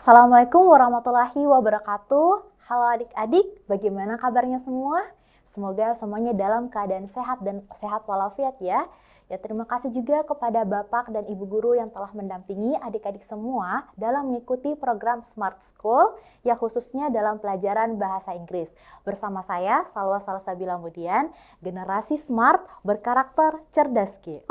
Assalamualaikum warahmatullahi wabarakatuh. Halo adik-adik, bagaimana kabarnya semua? Semoga semuanya dalam keadaan sehat dan sehat walafiat ya. Ya, terima kasih juga kepada Bapak dan Ibu Guru yang telah mendampingi adik-adik semua dalam mengikuti program Smart School, ya khususnya dalam pelajaran bahasa Inggris. Bersama saya, Salwa Salsabila Mudian, generasi smart berkarakter cerdas Ki.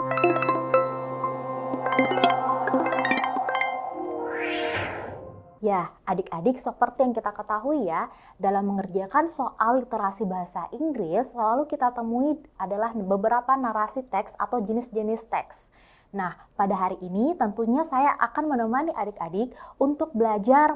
Ya, adik-adik seperti yang kita ketahui ya, dalam mengerjakan soal literasi bahasa Inggris, selalu kita temui adalah beberapa narasi teks atau jenis-jenis teks. Nah, pada hari ini tentunya saya akan menemani adik-adik untuk belajar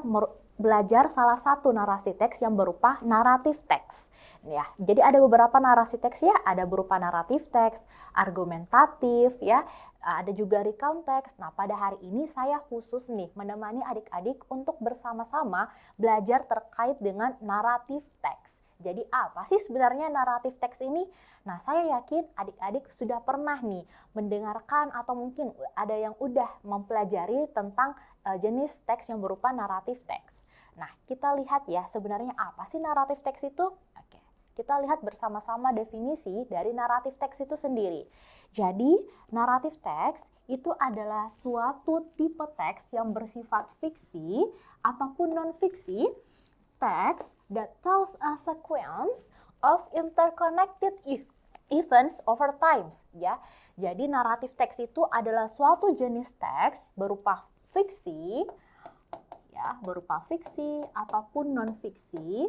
salah satu narasi teks yang berupa naratif teks. Ya, jadi ada beberapa narasi teks ya, ada berupa naratif teks, argumentatif ya, ada juga recount teks. Nah, pada hari ini saya khusus nih menemani adik-adik untuk bersama-sama belajar terkait dengan naratif teks. Jadi apa sih sebenarnya naratif teks ini? Nah, saya yakin adik-adik sudah pernah nih mendengarkan atau mungkin ada yang udah mempelajari tentang jenis teks yang berupa naratif teks. Nah, kita lihat ya sebenarnya apa sih naratif teks itu? Oke, kita lihat bersama-sama definisi dari naratif teks itu sendiri. Jadi, naratif teks itu adalah suatu tipe teks yang bersifat fiksi ataupun non-fiksi, text that tells a sequence of interconnected events over time, ya. Jadi, naratif teks itu adalah suatu jenis teks berupa fiksi, ya, berupa fiksi ataupun non-fiksi.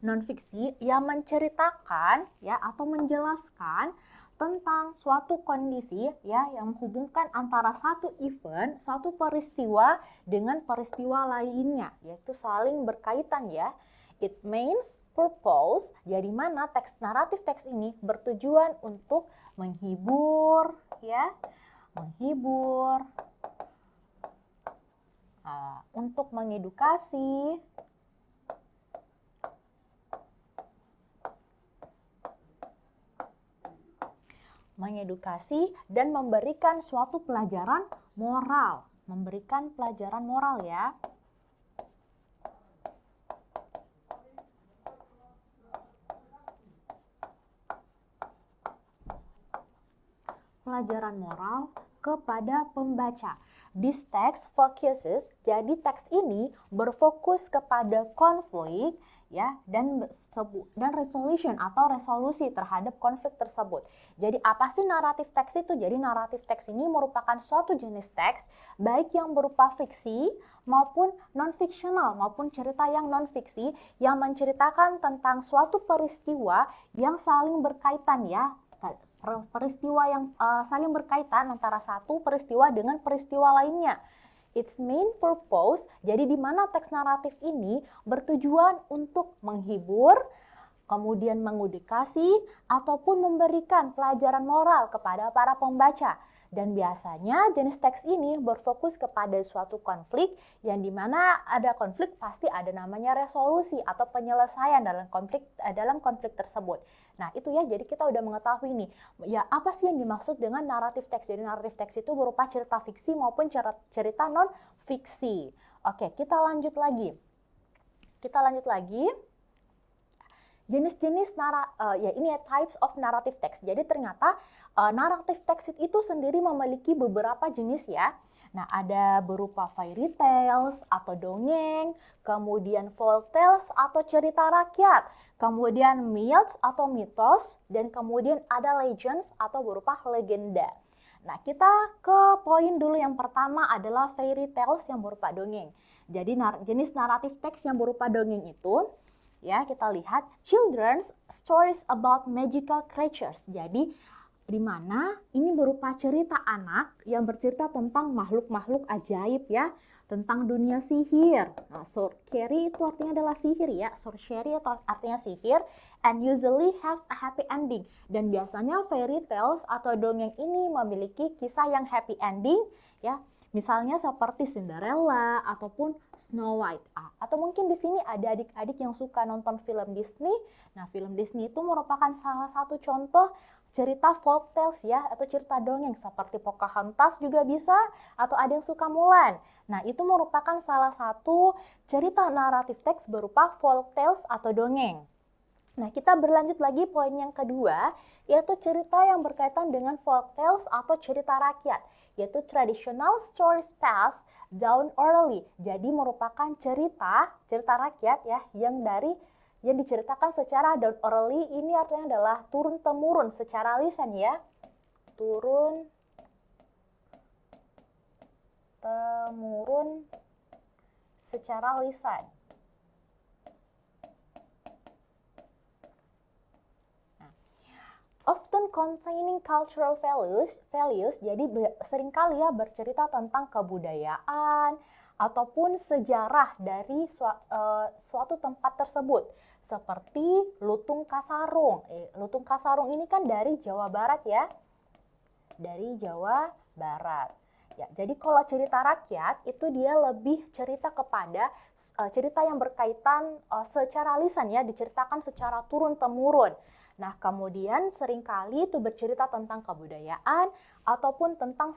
Non-fiksi yang menceritakan ya atau menjelaskan tentang suatu kondisi ya yang menghubungkan antara satu event, satu peristiwa dengan peristiwa lainnya, yaitu saling berkaitan ya. It means purpose, jadi mana teks naratif teks ini bertujuan untuk menghibur ya, untuk mengedukasi, dan memberikan suatu pelajaran moral. Memberikan pelajaran moral ya. Pelajaran moral kepada pembaca. This text focuses, jadi teks ini berfokus kepada konflik ya dan resolution atau resolusi terhadap konflik tersebut. Jadi apa sih naratif teks itu? Jadi naratif teks ini merupakan suatu jenis teks baik yang berupa fiksi maupun non-fiksional maupun cerita yang non-fiksi yang menceritakan tentang suatu peristiwa yang saling berkaitan ya. Peristiwa yang saling berkaitan antara satu peristiwa dengan peristiwa lainnya. Its main purpose, jadi di mana teks naratif ini bertujuan untuk menghibur, kemudian mengedukasi, ataupun memberikan pelajaran moral kepada para pembaca. Dan biasanya jenis teks ini berfokus kepada suatu konflik yang dimana ada konflik pasti ada namanya resolusi atau penyelesaian dalam konflik tersebut. Nah itu ya, jadi kita udah mengetahui nih ya apa sih yang dimaksud dengan naratif teks. Jadi naratif teks itu berupa cerita fiksi maupun cerita non fiksi. Oke, kita lanjut lagi. Jenis-jenis types of narrative text. Jadi ternyata narrative text itu sendiri memiliki beberapa jenis ya. Nah, ada berupa fairy tales atau dongeng, kemudian folk tales atau cerita rakyat, kemudian myths atau mitos, dan kemudian ada legends atau berupa legenda. Nah, kita ke poin dulu yang pertama adalah fairy tales yang berupa dongeng. Jadi jenis naratif teks yang berupa dongeng itu ya, kita lihat children's stories about magical creatures. Jadi di mana ini berupa cerita anak yang bercerita tentang makhluk-makhluk ajaib ya, tentang dunia sihir. Nah, sorcery itu artinya adalah sihir ya, sorcery itu artinya sihir, and usually have a happy ending. Dan biasanya fairy tales atau dongeng ini memiliki kisah yang happy ending ya. Misalnya seperti Cinderella ataupun Snow White. Atau mungkin di sini ada adik-adik yang suka nonton film Disney. Nah, film Disney itu merupakan salah satu contoh cerita folk tales ya, atau cerita dongeng seperti Pocahontas juga bisa, atau ada yang suka Mulan. Nah, itu merupakan salah satu cerita naratif teks berupa folk tales atau dongeng. Nah, kita berlanjut lagi poin yang kedua, yaitu cerita yang berkaitan dengan folk tales atau cerita rakyat, yaitu traditional stories passed down orally. Jadi merupakan cerita rakyat ya yang diceritakan secara down orally. Ini artinya adalah turun temurun secara lisan ya. Turun temurun secara lisan. Often containing cultural values, jadi seringkali ya bercerita tentang kebudayaan ataupun sejarah dari suatu tempat tersebut. Seperti Lutung Kasarung. Lutung Kasarung ini kan dari Jawa Barat ya. Dari Jawa Barat. Ya, jadi kalau cerita rakyat itu dia lebih cerita kepada cerita yang berkaitan secara lisan ya, diceritakan secara turun-temurun. Nah, kemudian seringkali itu bercerita tentang kebudayaan ataupun tentang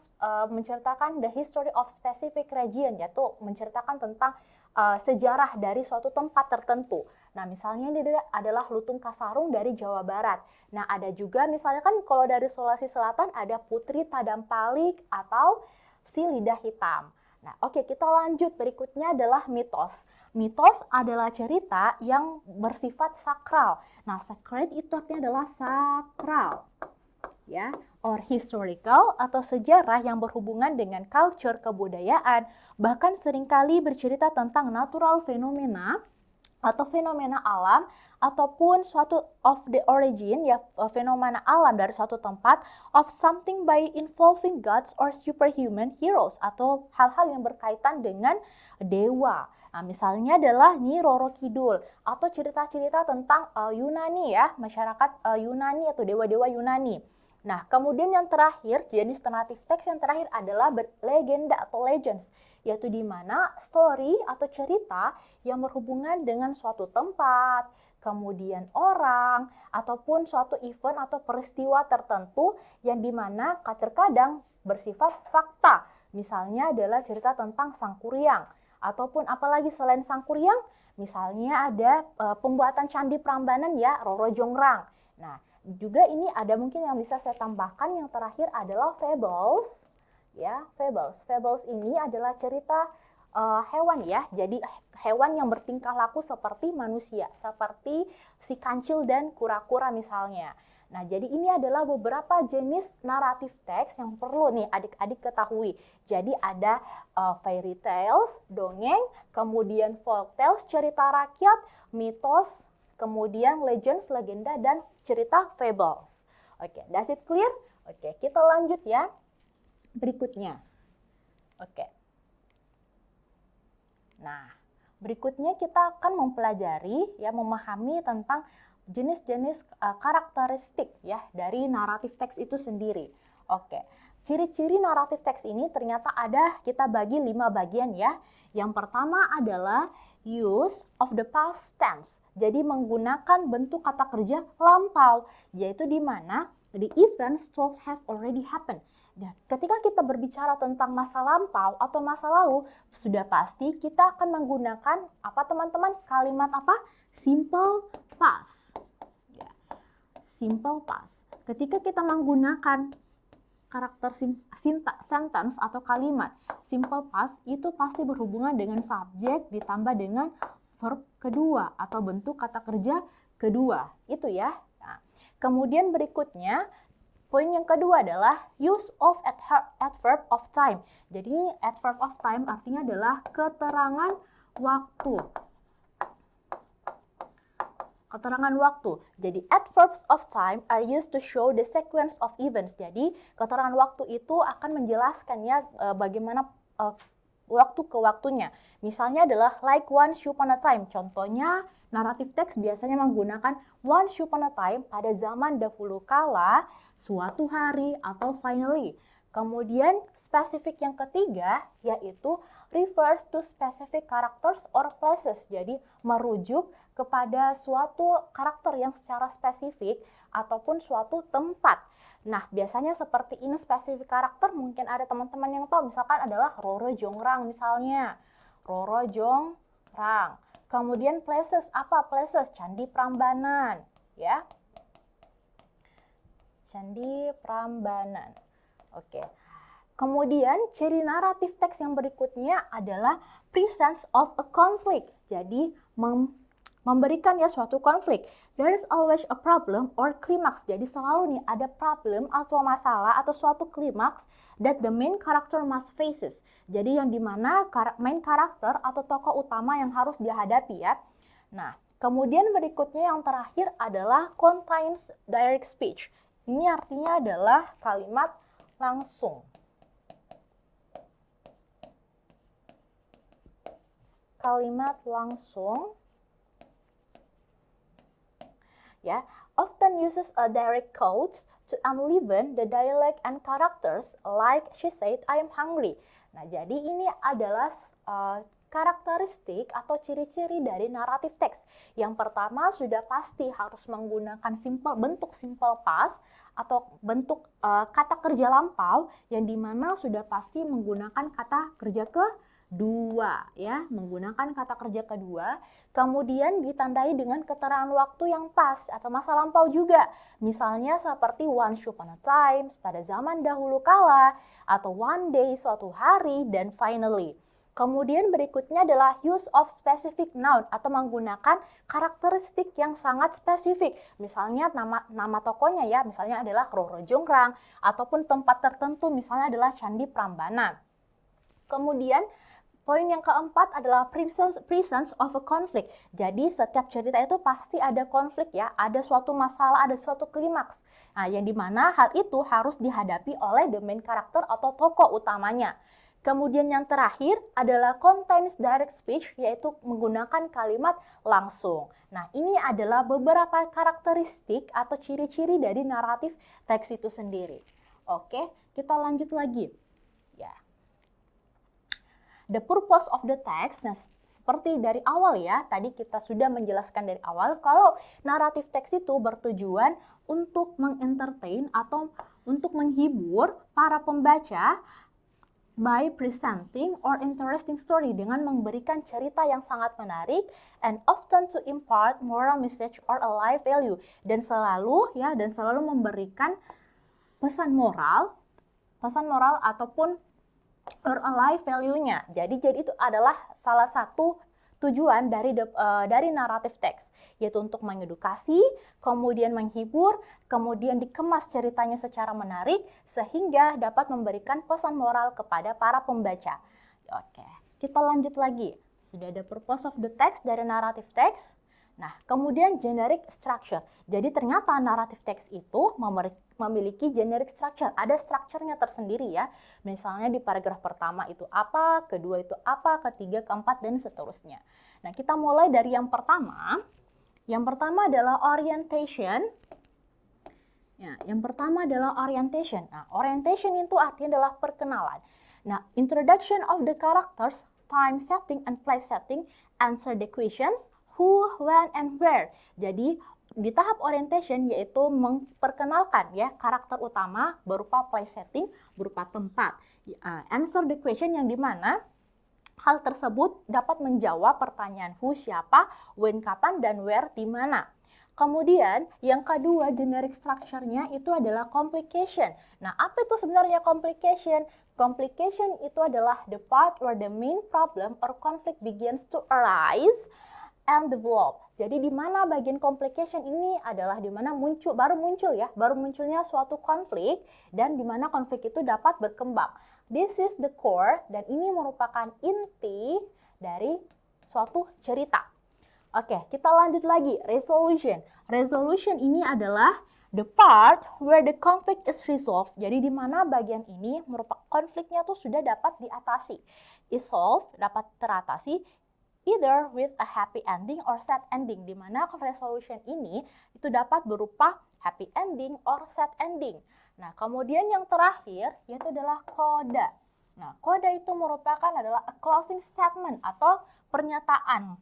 menceritakan the history of specific region, yaitu menceritakan tentang sejarah dari suatu tempat tertentu. Nah, misalnya ini adalah Lutung Kasarung dari Jawa Barat. Nah, ada juga misalnya kan kalau dari Sulawesi Selatan ada Putri Tadampalik atau si Lidah Hitam. Nah, oke, kita lanjut. Berikutnya adalah mitos. Mitos adalah cerita yang bersifat sakral. Nah, sacred itu artinya adalah sakral, ya, or historical atau sejarah yang berhubungan dengan culture, kebudayaan, bahkan seringkali bercerita tentang natural fenomena atau fenomena alam ataupun suatu of the origin ya, fenomena alam dari suatu tempat, of something by involving gods or superhuman heroes atau hal-hal yang berkaitan dengan dewa. Nah, misalnya adalah Nyi Roro Kidul atau cerita-cerita tentang Yunani ya, masyarakat Yunani atau dewa-dewa Yunani. Nah, kemudian yang terakhir, jenis naratif teks yang terakhir adalah legenda atau legends, yaitu di mana story atau cerita yang berhubungan dengan suatu tempat, kemudian orang, ataupun suatu event atau peristiwa tertentu yang di mana terkadang bersifat fakta. Misalnya adalah cerita tentang Sangkuriang, ataupun apalagi selain Sangkuriang, misalnya ada pembuatan Candi Prambanan ya, Roro Jonggrang. Nah, juga ini ada mungkin yang bisa saya tambahkan, yang terakhir adalah fables. Ya, fables. Fables ini adalah cerita hewan ya. Jadi hewan yang bertingkah laku seperti manusia, seperti si kancil dan kura-kura misalnya. Nah, jadi ini adalah beberapa jenis naratif teks yang perlu nih adik-adik ketahui. Jadi ada fairy tales, dongeng, kemudian folk tales, cerita rakyat, mitos, kemudian legends, legenda, dan cerita fables. Oke, does it clear? Oke, kita lanjut ya. Berikutnya. Oke. Nah, berikutnya kita akan mempelajari ya, memahami tentang jenis-jenis karakteristik ya dari naratif teks itu sendiri. Oke. Ciri-ciri naratif teks ini ternyata ada, kita bagi 5 bagian ya. Yang pertama adalah use of the past tense. Jadi menggunakan bentuk kata kerja lampau, yaitu di mana the events told have already happened. Dan ketika kita berbicara tentang masa lampau atau masa lalu, sudah pasti kita akan menggunakan apa teman-teman? Kalimat apa? Simple past. Ya. Simple past. Ketika kita menggunakan karakter sentence atau kalimat simple past, itu pasti berhubungan dengan subjek ditambah dengan verb kedua atau bentuk kata kerja kedua. Itu ya. Nah, kemudian berikutnya, poin yang kedua adalah use of adverb of time. Jadi adverb of time artinya adalah keterangan waktu. Keterangan waktu. Jadi adverbs of time are used to show the sequence of events. Jadi keterangan waktu itu akan menjelaskan ya bagaimana waktu ke waktunya. Misalnya adalah like once upon a time. Contohnya naratif teks biasanya menggunakan once upon a time pada zaman dahulu kala, suatu hari, atau finally. Kemudian spesifik yang ketiga yaitu refers to specific characters or places. Jadi merujuk kepada suatu karakter yang secara spesifik ataupun suatu tempat. Nah, biasanya seperti ini spesifik karakter, mungkin ada teman-teman yang tahu, misalkan adalah Roro Jongrang misalnya. Roro Jongrang. Kemudian places, apa places? Candi Prambanan, ya. Candi Prambanan. Oke. Kemudian ciri naratif teks yang berikutnya adalah presence of a conflict. Jadi memberikan ya suatu konflik. There is always a problem or climax. Jadi selalu nih ada problem atau masalah atau suatu klimaks that the main character must faces. Jadi yang dimana main karakter atau tokoh utama yang harus dihadapi ya. Nah, kemudian berikutnya yang terakhir adalah contains direct speech. Ini artinya adalah kalimat langsung. Kalimat langsung ya, often uses a direct quotes to enliven the dialect and characters like she said I am hungry. Nah, jadi ini adalah karakteristik atau ciri-ciri dari naratif teks. Yang pertama sudah pasti harus menggunakan bentuk simple past atau bentuk kata kerja lampau yang dimana sudah pasti menggunakan kata kerja kedua ya, menggunakan kata kerja kedua, kemudian ditandai dengan keterangan waktu yang pas atau masa lampau juga. Misalnya seperti once upon a time, pada zaman dahulu kala, atau one day, suatu hari, dan finally. Kemudian berikutnya adalah use of specific noun atau menggunakan karakteristik yang sangat spesifik. Misalnya nama tokonya ya, misalnya adalah Roro Jongrang, ataupun tempat tertentu misalnya adalah Candi Prambanan. Kemudian poin yang keempat adalah presence of a conflict. Jadi setiap cerita itu pasti ada konflik ya, ada suatu masalah, ada suatu klimaks. Nah, yang dimana hal itu harus dihadapi oleh the main character atau tokoh utamanya. Kemudian yang terakhir adalah contains direct speech, yaitu menggunakan kalimat langsung. Nah, ini adalah beberapa karakteristik atau ciri-ciri dari naratif teks itu sendiri. Oke, kita lanjut lagi. Ya. The purpose of the text, nah seperti dari awal ya, tadi kita sudah menjelaskan dari awal kalau naratif teks itu bertujuan untuk mengentertain atau untuk menghibur para pembaca by presenting or interesting story dengan memberikan cerita yang sangat menarik and often to impart moral message or a life value dan selalu memberikan pesan moral ataupun or a life value-nya. Jadi itu adalah salah satu tujuan dari naratif teks, yaitu untuk mengedukasi, kemudian menghibur, kemudian dikemas ceritanya secara menarik sehingga dapat memberikan pesan moral kepada para pembaca. Oke, kita lanjut lagi. Sudah ada purpose of the text dari naratif teks. Nah, kemudian generic structure. Jadi ternyata naratif teks itu memiliki generic structure. Ada strukturnya tersendiri ya. Misalnya di paragraf pertama itu apa, kedua itu apa, ketiga, keempat, dan seterusnya. Nah, kita mulai dari yang pertama. Yang pertama adalah orientation. Ya, yang pertama adalah orientation. Nah, orientation itu artinya adalah perkenalan. Nah, introduction of the characters, time setting and place setting, answer the questions, who, when, and where. Jadi di tahap orientation yaitu memperkenalkan ya karakter utama berupa place setting, berupa tempat. Answer the question yang dimana hal tersebut dapat menjawab pertanyaan who siapa, when kapan, dan where di mana. Kemudian yang kedua generic structure-nya itu adalah complication. Nah, apa itu sebenarnya complication? Complication itu adalah the part where the main problem or conflict begins to arise and develop. Jadi di mana bagian complication ini adalah di mana baru munculnya suatu konflik dan di mana konflik itu dapat berkembang. This is the core dan ini merupakan inti dari suatu cerita. Oke, kita lanjut lagi. Resolution. Resolution ini adalah the part where the conflict is resolved. Jadi di mana bagian ini merupakan konfliknya tuh sudah dapat diatasi. Is solved, dapat teratasi either with a happy ending or sad ending, di mana resolution ini itu dapat berupa happy ending or sad ending. Nah, kemudian yang terakhir yaitu adalah coda. Nah, coda itu merupakan adalah a closing statement atau pernyataan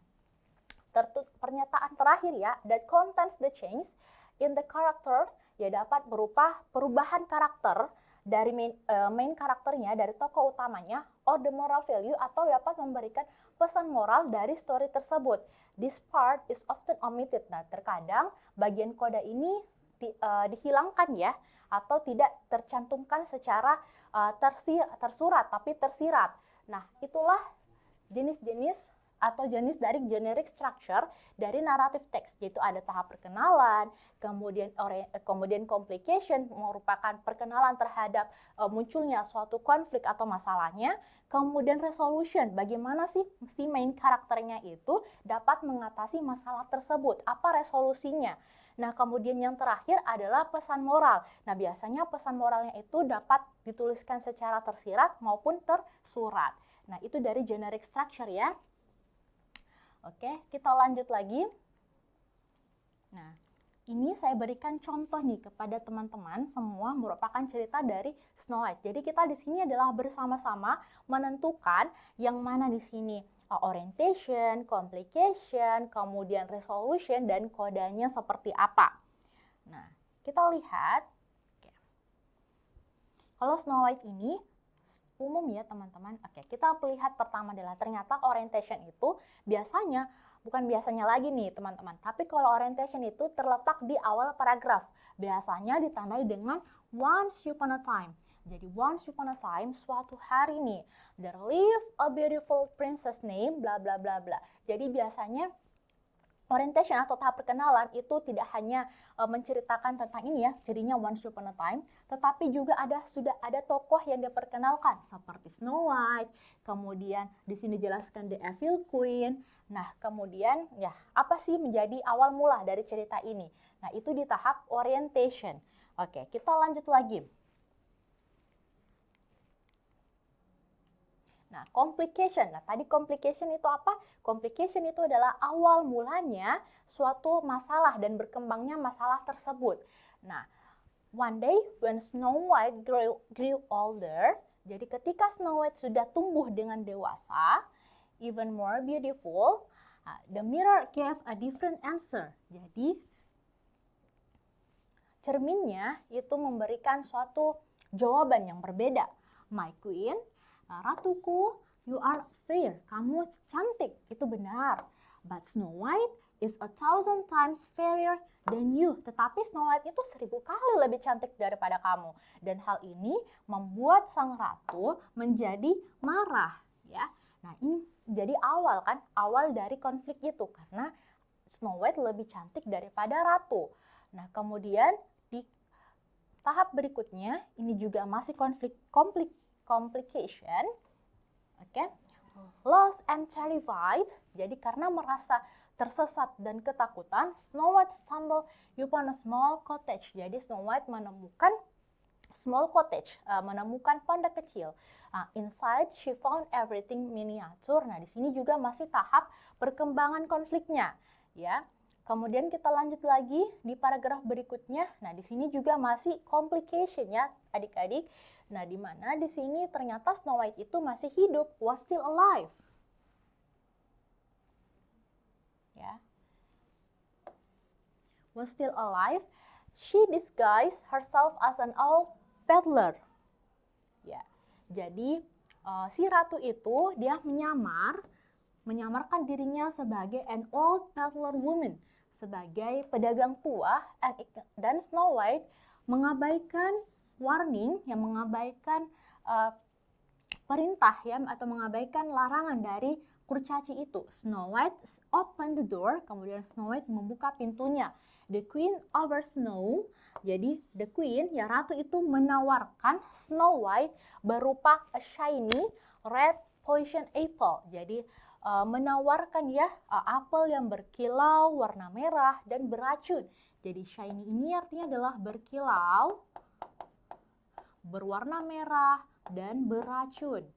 terakhir ya, that contains the change in the character, ya dapat berupa perubahan karakter dari main karakternya, dari tokoh utamanya, or the moral value, atau dapat memberikan pesan moral dari story tersebut. This part is often omitted. Nah, terkadang bagian kode ini dihilangkan ya, atau tidak tercantumkan secara tersurat, tapi tersirat. Nah, itulah jenis-jenis atau jenis dari generic structure dari narrative text, yaitu ada tahap perkenalan, kemudian complication, merupakan perkenalan terhadap munculnya suatu konflik atau masalahnya, kemudian resolution, bagaimana sih si main karakternya itu dapat mengatasi masalah tersebut, apa resolusinya. Nah, kemudian yang terakhir adalah pesan moral. Nah, biasanya pesan moralnya itu dapat dituliskan secara tersirat maupun tersurat. Nah, itu dari generic structure ya. Oke, kita lanjut lagi. Nah, ini saya berikan contoh nih kepada teman-teman, semua merupakan cerita dari Snow White. Jadi kita di sini adalah bersama-sama menentukan yang mana di sini orientation, complication, kemudian resolution, dan kodenya seperti apa. Nah, kita lihat. Oke. Kalau Snow White ini umum ya teman-teman. Oke, kita lihat pertama adalah ternyata orientation itu bukan biasanya lagi nih teman-teman, tapi kalau orientation itu terletak di awal paragraf. Biasanya ditandai dengan once upon a time. Jadi once upon a time, suatu hari nih, there lived a beautiful princess named bla bla bla bla. Jadi biasanya orientation atau tahap perkenalan itu tidak hanya menceritakan tentang ini ya, jadinya once upon a time, tetapi juga sudah ada tokoh yang diperkenalkan seperti Snow White, kemudian di sini dijelaskan The Evil Queen. Nah, kemudian ya, apa sih menjadi awal mula dari cerita ini? Nah, itu di tahap orientation. Oke, kita lanjut lagi. Nah, complication. Nah, tadi complication itu apa? Complication itu adalah awal mulanya suatu masalah dan berkembangnya masalah tersebut. Nah, one day when Snow White grew older, jadi ketika Snow White sudah tumbuh dengan dewasa, even more beautiful, the mirror gave a different answer. Jadi, cerminnya itu memberikan suatu jawaban yang berbeda. My queen, ratuku, you are fair, kamu cantik, itu benar. But Snow White is 1,000 times fairer than you. Tetapi Snow White itu 1000 kali lebih cantik daripada kamu. Dan hal ini membuat sang ratu menjadi marah. Ya, nah ini jadi awal dari konflik itu karena Snow White lebih cantik daripada ratu. Nah, kemudian di tahap berikutnya ini juga masih complication, oke, lost and terrified. Jadi karena merasa tersesat dan ketakutan, Snow White stumbled upon a small cottage. Jadi Snow White menemukan small cottage, menemukan pondok kecil. Inside she found everything miniature. Nah, di sini juga masih tahap perkembangan konfliknya, ya. Kemudian kita lanjut lagi di paragraf berikutnya. Nah, di sini juga masih complication ya, adik-adik. Nah, di mana di sini ternyata Snow White itu masih hidup, was still alive. Ya. Was still alive. She disguised herself as an old peddler. Ya. Jadi si ratu itu dia menyamarkan dirinya sebagai an old peddler woman, sebagai pedagang tua, dan Snow White mengabaikan warning, yang mengabaikan perintah ya, atau mengabaikan larangan dari kurcaci itu. Snow White open the door, kemudian Snow White membuka pintunya. The Queen over Snow, jadi the Queen, ya ratu itu menawarkan Snow White berupa a shiny red poison apple. Jadi menawarkan ya apel yang berkilau, warna merah, dan beracun. Jadi shiny ini artinya adalah berkilau, berwarna merah, dan beracun.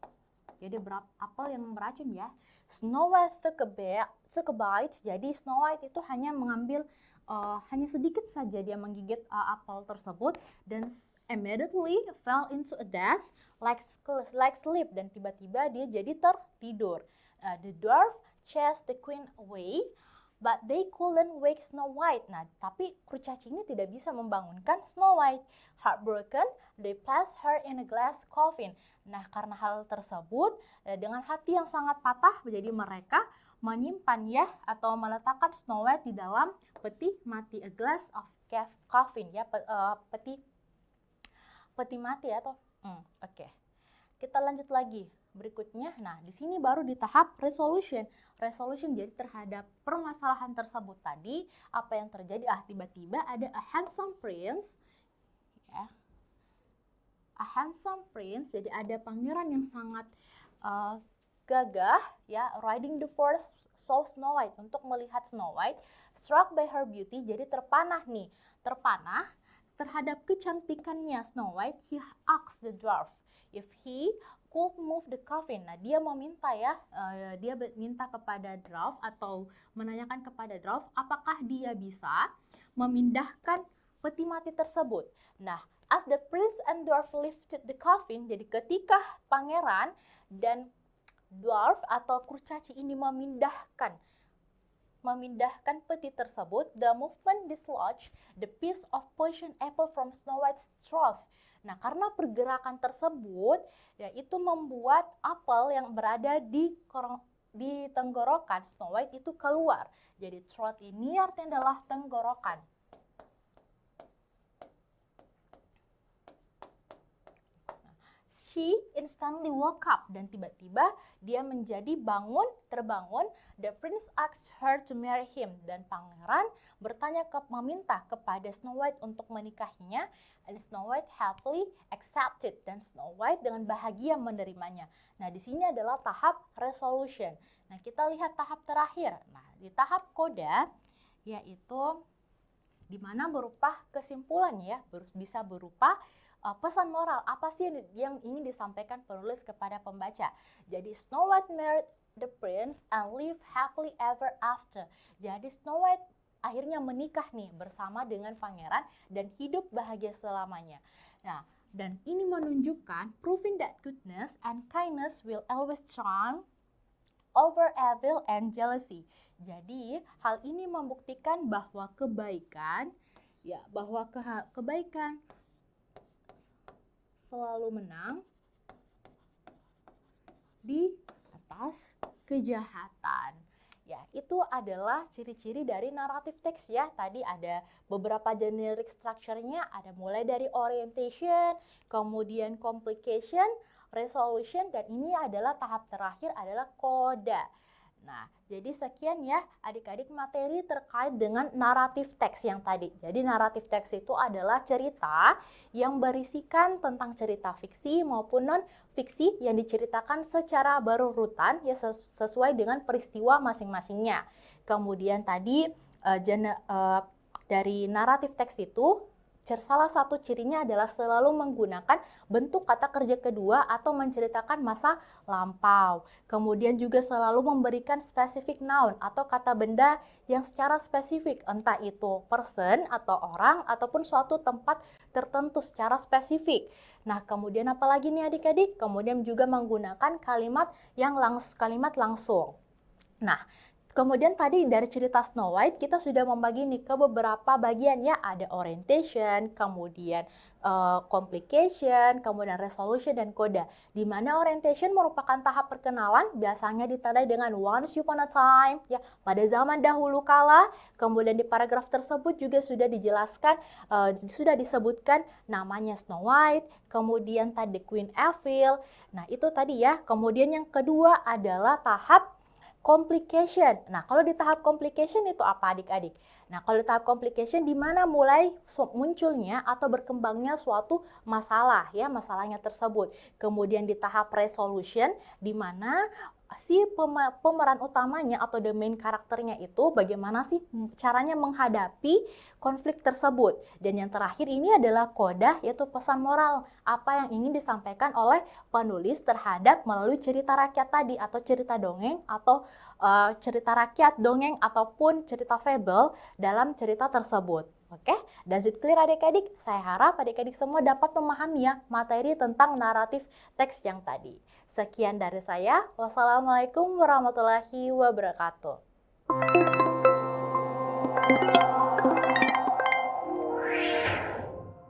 Jadi apel yang beracun ya. Snow White took a bite. Jadi Snow White itu hanya mengambil hanya sedikit saja dia menggigit apel tersebut dan immediately fell into a death like sleep, dan tiba-tiba dia jadi tertidur. The dwarf chased the queen away. But they couldn't wake Snow White. Nah, tapi kurcaci ini tidak bisa membangunkan Snow White. Heartbroken, they placed her in a glass coffin. Nah, karena hal tersebut, dengan hati yang sangat patah, jadi mereka menyimpan ya atau meletakkan Snow White di dalam peti mati, a glass of coffin ya, peti mati atau oke. Kita lanjut lagi berikutnya. Nah, di sini baru di tahap resolution. Resolution jadi terhadap permasalahan tersebut tadi, apa yang terjadi? Tiba-tiba ada a handsome prince, ya. A handsome prince, jadi ada pangeran yang sangat gagah, ya, riding the horse saw Snow White, untuk melihat Snow White, struck by her beauty, jadi terpanah terhadap kecantikannya Snow White. He asked the dwarf if he could move the coffin. Nah, dia meminta ya, dia minta kepada dwarf atau menanyakan kepada dwarf apakah dia bisa memindahkan peti mati tersebut. Nah, as the prince and dwarf lifted the coffin, jadi ketika pangeran dan dwarf atau kurcaci ini memindahkan peti tersebut, the movement dislodged the piece of poison apple from Snow White's throat. Nah, karena pergerakan tersebut, ya, itu membuat apel yang berada di tenggorokan Snow White itu keluar. Jadi throat ini artinya adalah tenggorokan. She instantly woke up, dan tiba-tiba dia menjadi terbangun. The prince asked her to marry him, dan pangeran meminta kepada Snow White untuk menikahinya, and Snow White happily accepted, dan Snow White dengan bahagia menerimanya. Nah, di sini adalah tahap resolution. Nah, kita lihat tahap terakhir. Nah, di tahap coda, yaitu di mana berupa kesimpulan ya, bisa berupa pesan moral. Apa sih yang ingin disampaikan penulis kepada pembaca? Jadi Snow White married the prince and live happily ever after. Jadi Snow White akhirnya menikah nih bersama dengan pangeran dan hidup bahagia selamanya. Nah, dan ini menunjukkan proving that goodness and kindness will always triumph over evil and jealousy. Jadi hal ini membuktikan bahwa kebaikan selalu menang di atas kejahatan. Ya, itu adalah ciri-ciri dari naratif teks ya. Tadi ada beberapa generic structure-nya, ada mulai dari orientation, kemudian complication, resolution, dan ini adalah tahap terakhir adalah coda. Nah, jadi sekian ya adik-adik materi terkait dengan naratif teks yang tadi. Jadi naratif teks itu adalah cerita yang berisikan tentang cerita fiksi maupun non-fiksi yang diceritakan secara berurutan ya sesuai dengan peristiwa masing-masingnya. Kemudian tadi dari naratif teks itu, salah satu cirinya adalah selalu menggunakan bentuk kata kerja kedua atau menceritakan masa lampau. Kemudian juga selalu memberikan specific noun atau kata benda yang secara spesifik, entah itu person atau orang ataupun suatu tempat tertentu secara spesifik. Nah, kemudian apalagi nih adik-adik? Kemudian juga menggunakan kalimat langsung. Nah, kemudian tadi dari cerita Snow White kita sudah membagi nih ke beberapa bagian ya, ada orientation, kemudian complication, kemudian resolution dan coda. Di mana orientation merupakan tahap perkenalan, biasanya ditandai dengan once upon a time ya, pada zaman dahulu kala. Kemudian di paragraf tersebut juga sudah dijelaskan, sudah disebutkan namanya Snow White, kemudian tadi Queen Evil. Nah, itu tadi ya. Kemudian yang kedua adalah tahap complication. Nah, kalau di tahap complication itu apa adik-adik? Nah, kalau di tahap complication di mana mulai munculnya atau berkembangnya suatu masalah ya, masalahnya tersebut. Kemudian di tahap resolution di mana si pemeran utamanya atau the main karakternya itu bagaimana sih caranya menghadapi konflik tersebut. Dan yang terakhir ini adalah coda, yaitu pesan moral, apa yang ingin disampaikan oleh penulis terhadap melalui cerita rakyat tadi atau cerita dongeng atau cerita rakyat, dongeng ataupun cerita fable dalam cerita tersebut. Oke, does it clear adik-adik? Saya harap adik-adik semua dapat memahami ya materi tentang naratif teks yang tadi. Sekian dari saya. Wassalamualaikum warahmatullahi wabarakatuh.